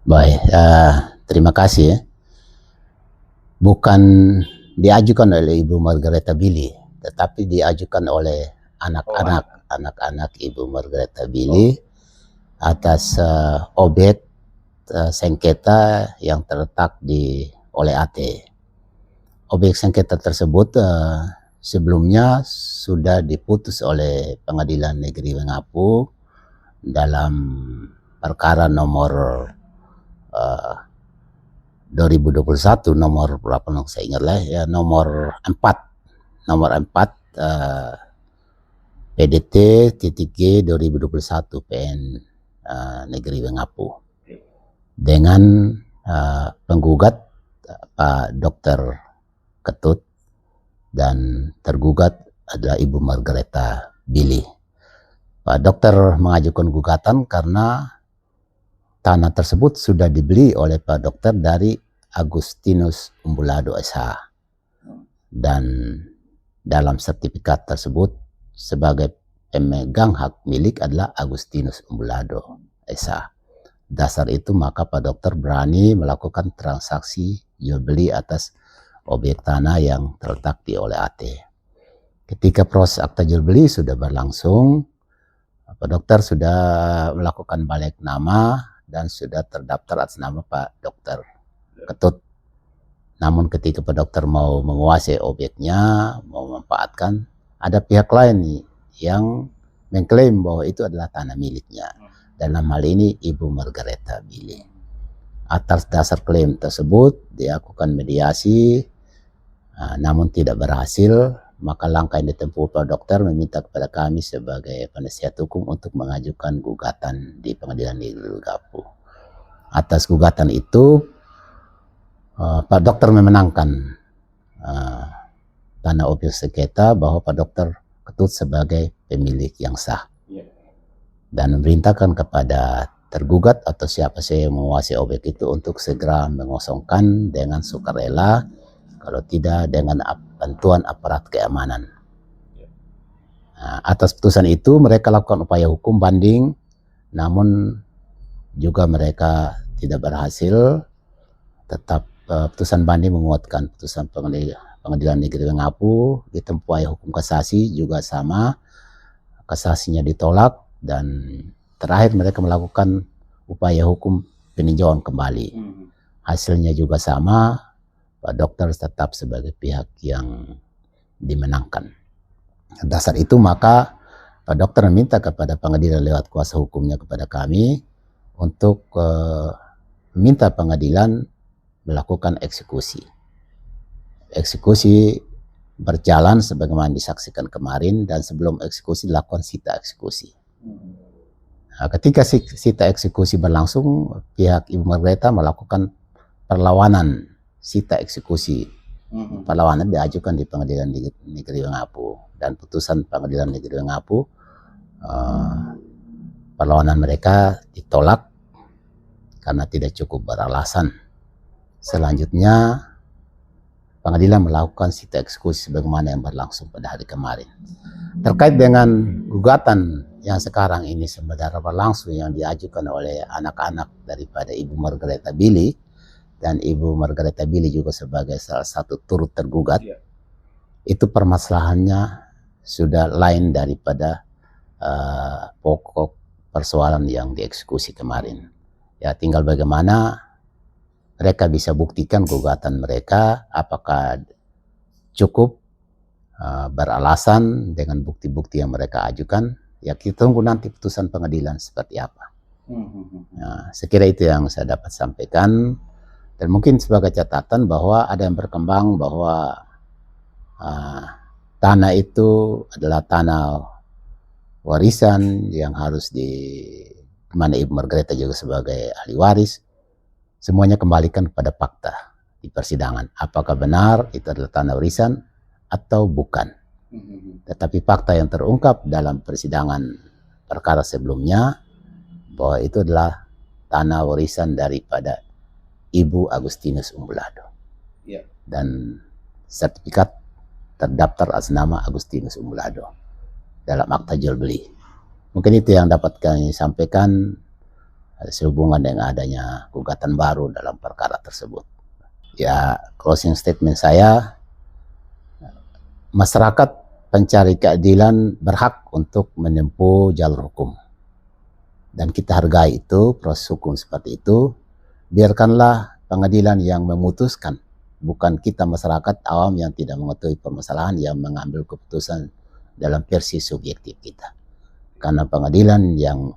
Baik, terima kasih ya. Bukan diajukan oleh Ibu Margaretha Billy, tetapi diajukan oleh anak-anak Ibu Margaretha Billy atas objek sengketa yang terletak di oleh AT. Objek sengketa tersebut sebelumnya sudah diputus oleh Pengadilan Negeri Wengapu dalam perkara nomor 2021 nomor berapa saya ingat lah ya, nomor 4 PDT G 2021 PN Negeri Wengapu dengan penggugat Pak Dr. Ketut dan tergugat adalah Ibu Margaretha Billy. Pak Dokter mengajukan gugatan karena tanah tersebut sudah dibeli oleh Pak Dokter dari Agustinus Umbulado SH, dan dalam sertifikat tersebut sebagai pemegang hak milik adalah Agustinus Umbulado SH. Dasar itu maka Pak Dokter berani melakukan transaksi jual beli atas objek tanah yang terletak di oleh AT. Ketika proses akta jual beli sudah berlangsung, Pak Dokter sudah melakukan balik nama dan sudah terdaftar atas nama Pak Dokter Ketut. Namun ketika Pak Dokter mau menguasai objeknya, mau memanfaatkan, ada pihak lain yang mengklaim bahwa itu adalah tanah miliknya. Dalam hal ini Ibu Margaretha Billy. Atas dasar klaim tersebut dilakukan mediasi, namun tidak berhasil. Maka langkah yang ditempuh Pak Dokter meminta kepada kami sebagai penasihat hukum untuk mengajukan gugatan di Pengadilan Negeri Wengapu. Atas gugatan itu Pak Dokter memenangkan tanah objek sengketa bahwa Pak Dokter Ketut sebagai pemilik yang sah, dan memerintahkan kepada tergugat atau siapa saja yang menguasai objek itu untuk segera mengosongkan dengan sukarela, kalau tidak dengan bantuan aparat keamanan. Atas putusan itu mereka lakukan upaya hukum banding, namun juga mereka tidak berhasil. Tetap putusan banding menguatkan putusan Pengadilan Negeri Wengapu. Ditempuh upaya hukum kasasi juga sama, kasasinya ditolak, dan terakhir mereka melakukan upaya hukum peninjauan kembali. Hasilnya juga sama, Pak Dokter tetap sebagai pihak yang dimenangkan. Dasar itu maka Pak Dokter meminta kepada pengadilan lewat kuasa hukumnya kepada kami untuk meminta pengadilan melakukan eksekusi. Eksekusi berjalan sebagaimana disaksikan kemarin, dan sebelum eksekusi dilakukan sita eksekusi. Ketika sita eksekusi berlangsung, pihak Ibu Margaretha melakukan perlawanan sita eksekusi. Perlawanan diajukan di Pengadilan Negeri Wengapu, dan putusan Pengadilan Negeri Wengapu perlawanan mereka ditolak karena tidak cukup beralasan. Selanjutnya pengadilan melakukan sita eksekusi sebagaimana yang berlangsung pada hari kemarin. Terkait dengan gugatan yang sekarang ini sebenarnya berlangsung yang diajukan oleh anak-anak daripada Ibu Margaretha Billy, dan Ibu Margaretha Billy juga sebagai salah satu turut tergugat, itu permasalahannya sudah lain daripada pokok persoalan yang dieksekusi kemarin. Ya, tinggal bagaimana mereka bisa buktikan gugatan mereka apakah cukup beralasan dengan bukti-bukti yang mereka ajukan. Ya, kita tunggu nanti putusan pengadilan seperti apa. Nah, sekira itu yang saya dapat sampaikan. Dan mungkin sebagai catatan bahwa ada yang berkembang bahwa tanah itu adalah tanah warisan yang harus mana Ibu Margaretha juga sebagai ahli waris. Semuanya kembalikan kepada fakta di persidangan. Apakah benar itu adalah tanah warisan atau bukan. Tetapi fakta yang terungkap dalam persidangan perkara sebelumnya bahwa itu adalah tanah warisan daripada Ibu Agustinus Umbulado. Dan sertifikat terdaftar atas nama Agustinus Umbulado dalam akta jual beli. Mungkin itu yang dapat kami sampaikan. sehubungan dengan adanya gugatan baru dalam perkara tersebut. Ya, closing statement saya, masyarakat pencari keadilan berhak untuk menempuh jalur hukum. Dan kita hargai itu, proses hukum seperti itu. Biarkanlah pengadilan yang memutuskan, bukan kita masyarakat awam yang tidak mengetahui permasalahan yang mengambil keputusan dalam versi subjektif kita. Karena pengadilan yang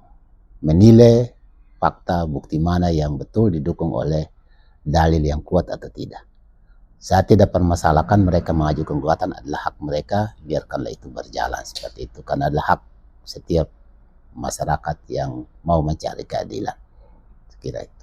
menilai fakta bukti mana yang betul didukung oleh dalil yang kuat atau tidak. Saya tidak permasalahkan mereka mengajukan gugatan, adalah hak mereka, biarkanlah itu berjalan seperti itu, karena adalah hak setiap masyarakat yang mau mencari keadilan. Sekira itu.